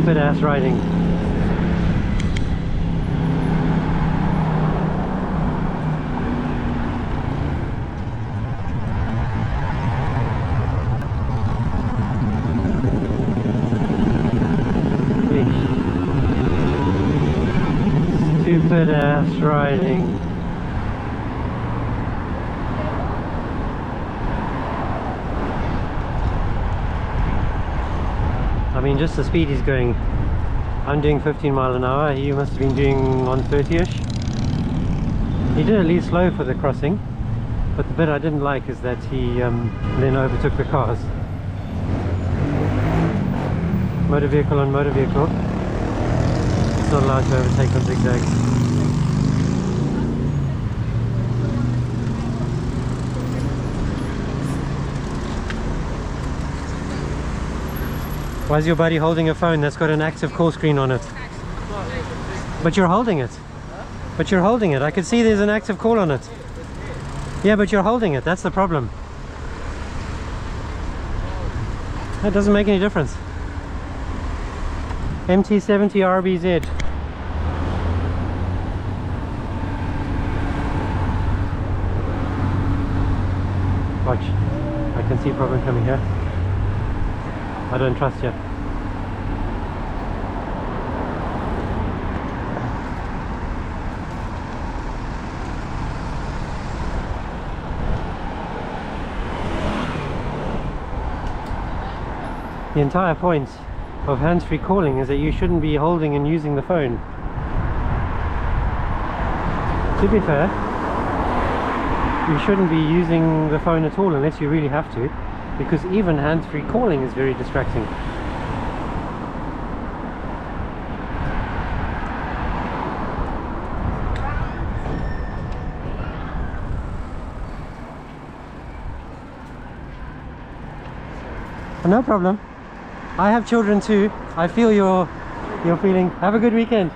Stupid ass riding. Stupid ass riding. I mean, just the speed he's going. I'm doing 15 miles an hour, he must have been doing 130-ish. He did at least slow for the crossing, but the bit I didn't like is that he then overtook the cars. Motor vehicle on motor vehicle. It's not allowed to overtake on zigzags. Why is your buddy holding a phone that's got an active call screen on it? But you're holding it. But you're holding it. I could see there's an active call on it. Yeah, but you're holding it. That's the problem. That doesn't make any difference. MT70RBZ. Watch. I can see a problem coming here. I don't trust you. The entire point of hands-free calling is that you shouldn't be holding and using the phone. To be fair, you shouldn't be using the phone at all unless you really have to, because even hands-free calling is very distracting. No problem. I have children too. I feel your feeling. Have a good weekend.